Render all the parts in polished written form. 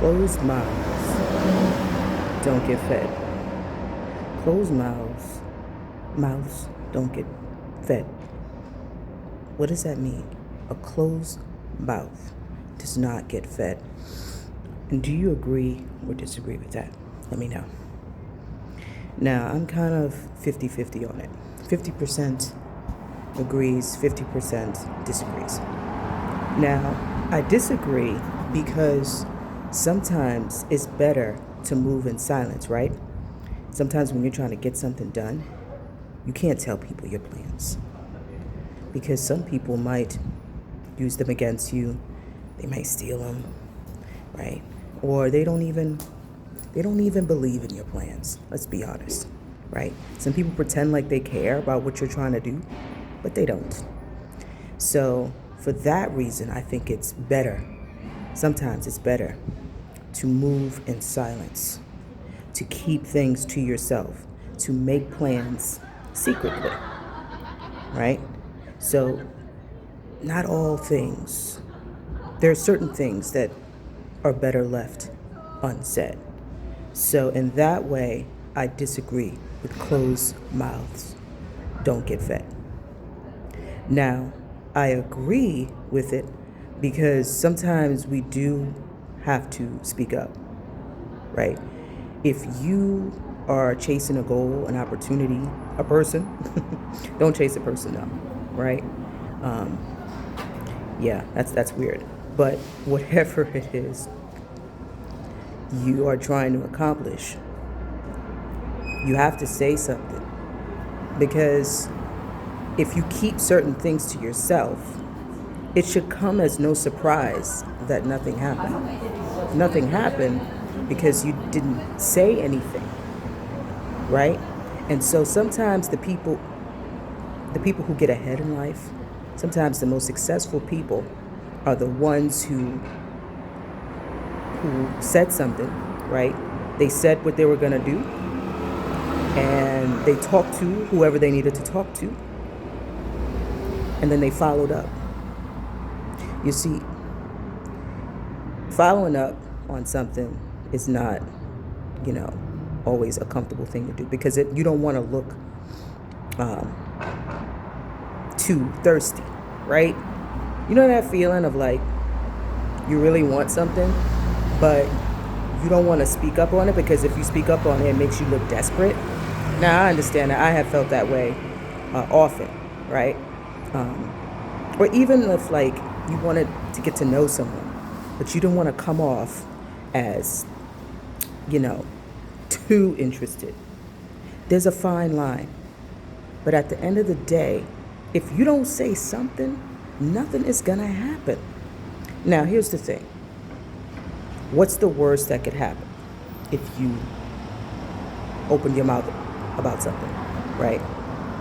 Closed mouths don't get fed. Closed mouths don't get fed. What does that mean? A closed mouth does not get fed. And do you agree or disagree with that? Let me know. Now, I'm kind of 50-50 on it. 50% agrees, 50% disagrees. Now, I disagree because sometimes it's better to move in silence, right? Sometimes when you're trying to get something done, you can't tell people your plans because some people might use them against you. They might steal them, right? Or they don't even believe in your plans. Let's be honest, right? Some people pretend like they care about what you're trying to do, but they don't. So for that reason, I think it's better. Sometimes it's better to move in silence, to keep things to yourself, to make plans secretly, right? So not all things. There are certain things that are better left unsaid. So in that way, I disagree with closed mouths don't get fed. Now, I agree with it because sometimes we do have to speak up, right? If you are chasing a goal, an opportunity, a person, don't chase a person up, right? Um, yeah, that's weird. But whatever it is you are trying to accomplish, you have to say something. Because if you keep certain things to yourself, it should come as no surprise that nothing happened. Nothing happened because you didn't say anything, right? And so sometimes the people who get ahead in life, sometimes the most successful people are the ones who said something, right? They said what they were going to do, and they talked to whoever they needed to talk to, and then they followed up. You see, following up on something is not, always a comfortable thing to do because you don't want to look too thirsty, right? You know that feeling of like you really want something, but you don't want to speak up on it because if you speak up on it, it makes you look desperate. Now, I understand that. I have felt that way often, right? Or even if like you wanted to get to know someone, but you don't want to come off as, too interested. There's a fine line. But at the end of the day, if you don't say something, nothing is going to happen. Now, here's the thing. What's the worst that could happen if you open your mouth about something, right?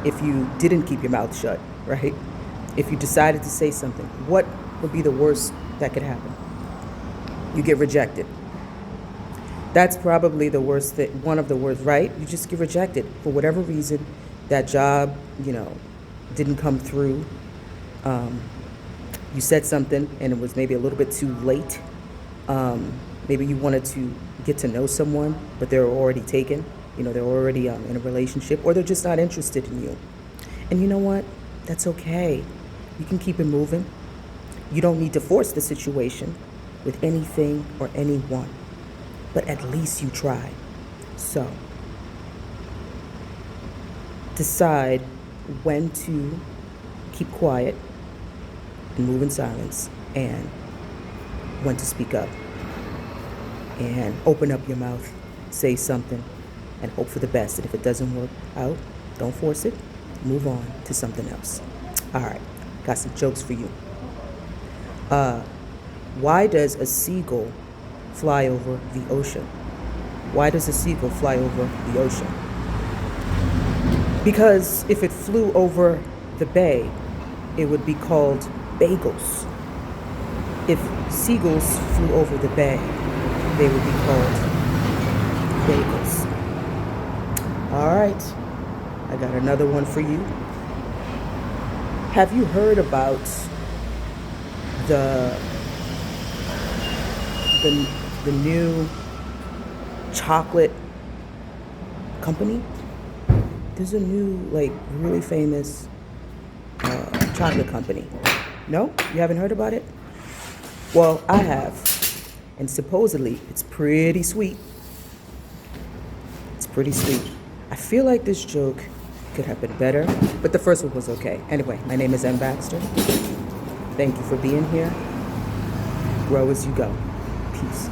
If you didn't keep your mouth shut, right? If you decided to say something, what would be the worst that could happen? You get rejected. That's probably the worst thing, one of the worst, right? You just get rejected for whatever reason. That job, didn't come through. You said something and it was maybe a little bit too late. Maybe you wanted to get to know someone, but they're already taken. They're already in a relationship, or they're just not interested in you. And you know what? That's okay. You can keep it moving. You don't need to force the situation with anything or anyone, but at least you tried. So, decide when to keep quiet and move in silence, and when to speak up and open up your mouth, say something, and hope for the best. And if it doesn't work out, don't force it. Move on to something else. All right, got some jokes for you. Why does a seagull fly over the ocean? Why does a seagull fly over the ocean? Because if it flew over the bay, it would be called bagels. If seagulls flew over the bay, they would be called bagels. All right, I got another one for you. Have you heard about the the new chocolate company. There's a new, like, really famous chocolate company. No? You haven't heard about it? Well, I have. And supposedly, it's pretty sweet. It's pretty sweet. I feel like this joke could have been better, but the first one was okay. Anyway, my name is M. Baxter. Thank you for being here. Grow as you go. Peace.